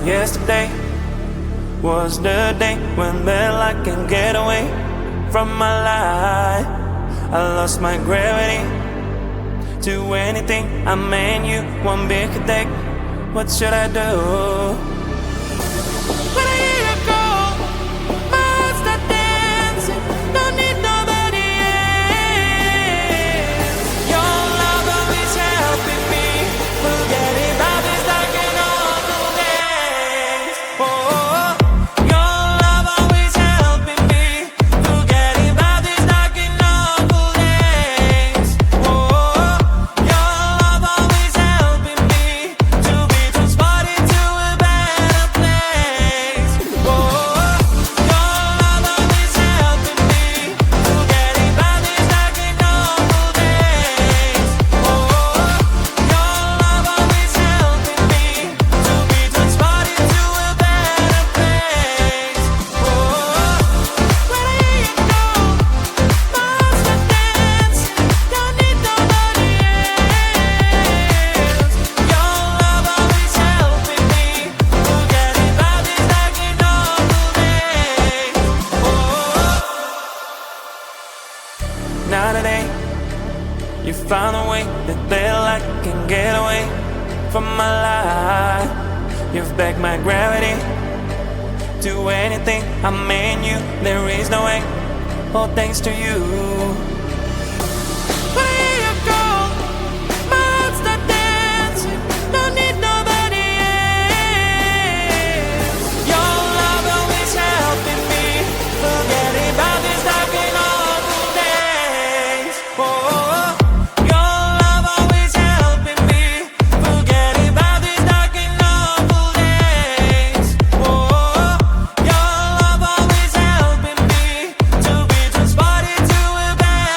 Yesterday was the day when I can get away from my life. I lost my gravity to anything. I mean you one big day. What should I do? When I hear you go, my heart start dancing. Don't need nobody else. Your love always helping me forget about this dark and awful days. Oh, your love always helping me forget about this dark and awful days. Oh, your love always helping me to be transported to a better place. Oh, your love always helping me forget about this dark and awful days. Oh, your love always helping me to be transported to a better place. Oh, when I hear you go, my heart starts dancing. Don't need nobody else. Your love always helping me forget about this dark and awful days. Oh, now today you found a way that I can get away from my life. You've begged my gravity to anything. I mean you, there is no way. All thanks to you. When I hear you go, my heart start dancing. Don't need nobody else. Your love always helping me forget about this dark and awful days. Oh, your love always helping me forget about this dark and awful days. Oh, your love always helping me to be transported to a better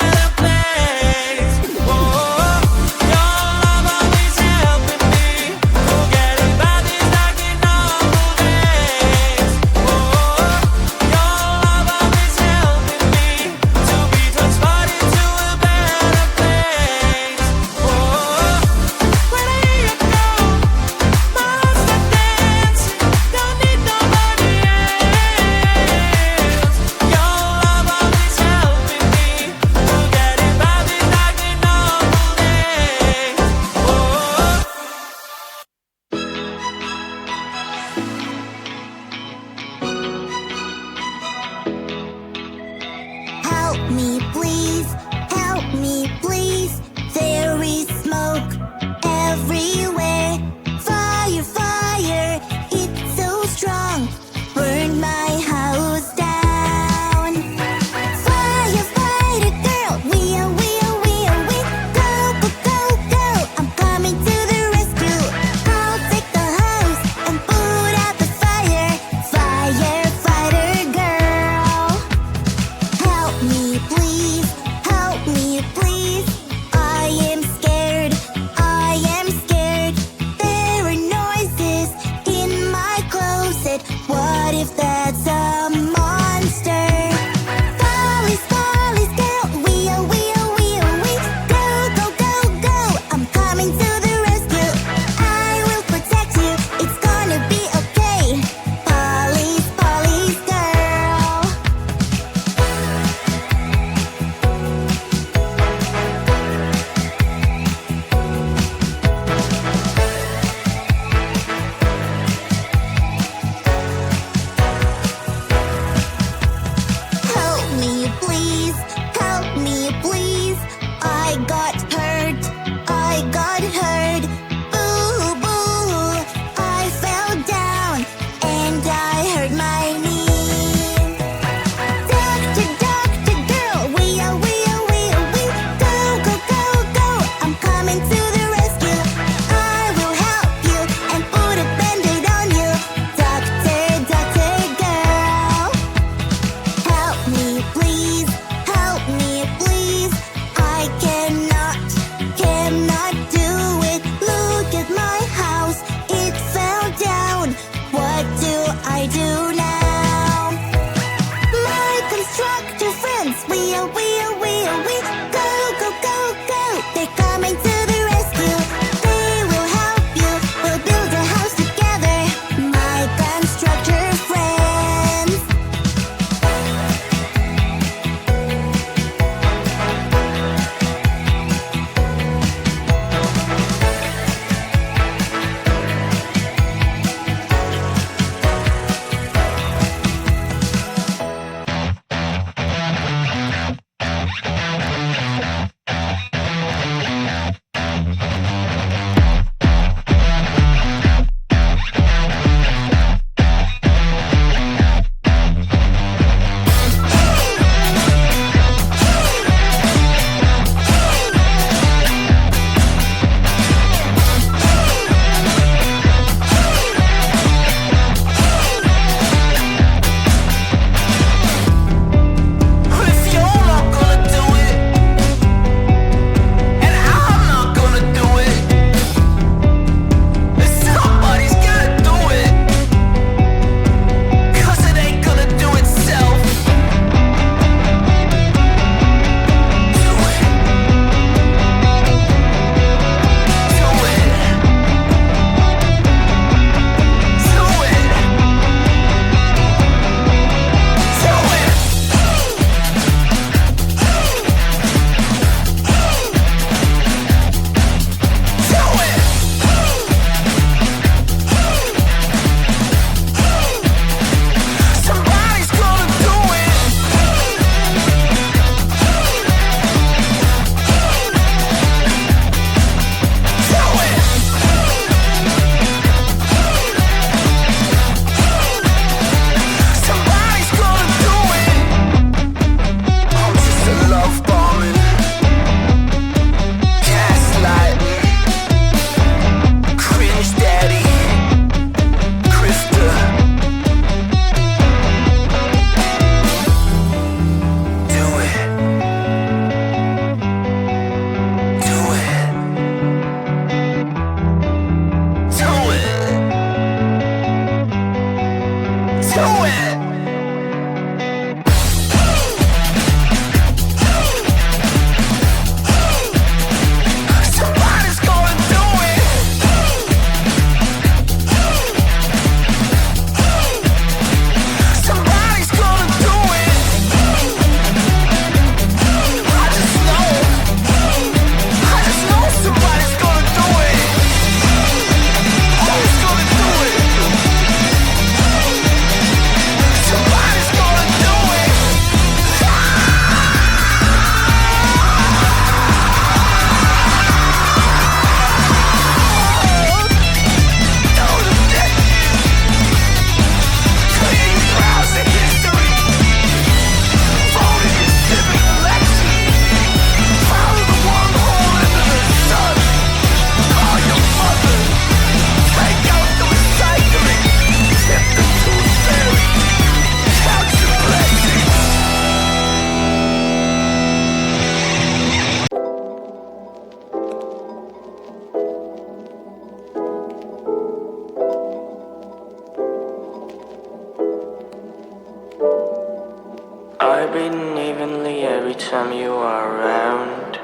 I breathe evenly every time you are around.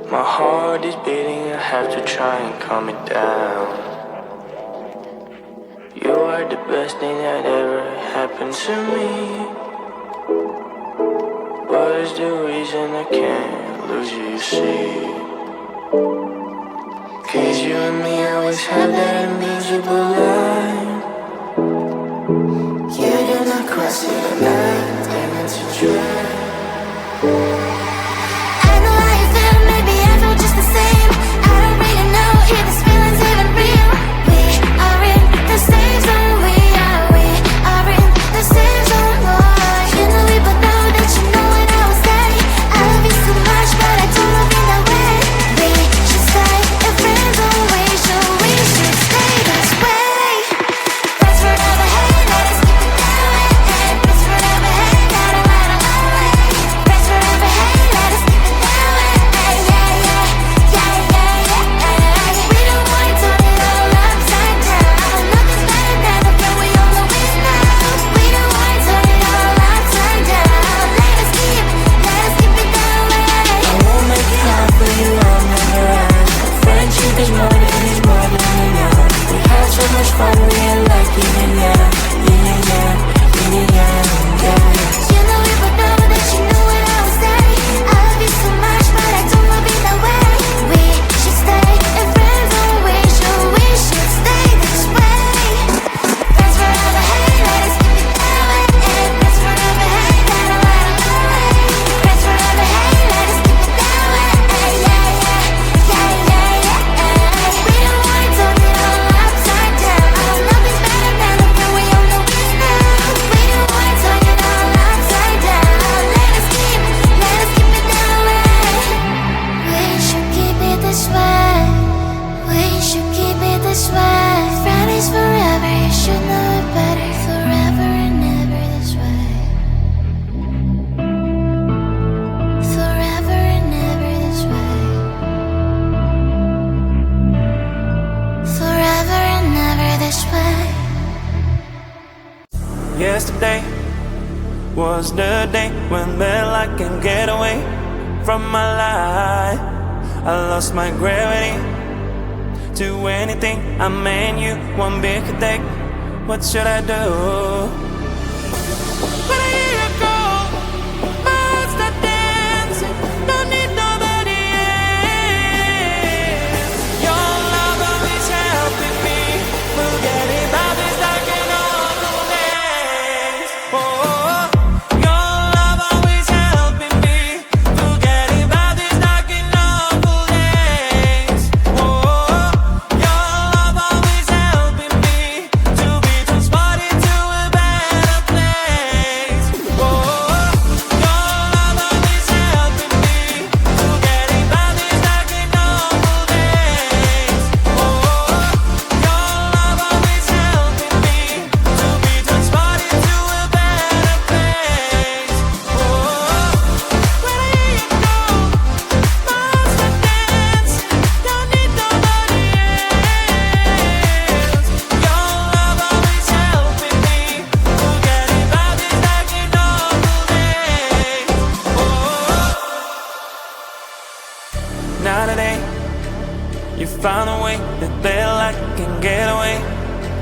My heart is beating, I have to try and calm it down. You are the best thing that ever happened to me. What is the reason I can't lose you, you see? Cause you and me always have that invisible line. You do not cross it at night, and it's a dream. I know how you feel, maybe I feel just the same. I don't really know if this feeling's even real. We are in the same zone, we are in the same zone, boy. You know we both know that you know what I would say. I love you so much, but I don't love you that way. We should stay in friends always, so we should stay this way. Friends forever, hey, let us keep it that way. Friends forever, hey, gotta ride along way. Friends forever, hey, let us keep it that way. We don't wanna turn it all upside down. Nothing's better than the friend we always know. We don't wanna turn it all upside down. Let us keep it that way. I won't make it hard for you, I'll never ask. Friendship is more than enough. We had so much fun, we ain't like yin and yang, yin and yang, yin and yang, yeah. You know we both know that you know what I would say. I love you so much, but I don't love you that way. We should stay in friends always, so we should stay this way. Friends forever, hey, let us keep it that way. Friends forever, hey, gotta ride along way. Friends forever, hey, let us keep it that way. We don't wanna turn it all upside down. Nothing's better than the friend we always know. We don't wanna turn it all upside down. Let us keep it that way. We should keep it this way. We should keep it this way. Fridays forever, you should know it better. Forever and ever this way. Forever and ever this way. Forever and ever this way. Yesterday was the day when I can get away from my life. I lost my gravity to anything. I mean you one big attack. What should I do? But a year ago, my heart started dancing. Don't need nobody else. Your love always helping me. Forgetting about this like an awful days. Oh, your love always helping me. Forgetting about this like an awful days. Oh, your love always helping me to be transported to a better place.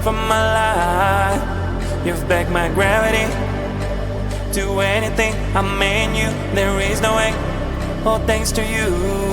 for my life. You've backed my gravity. Do anything, I'm in you, there is no way. All thanks to you.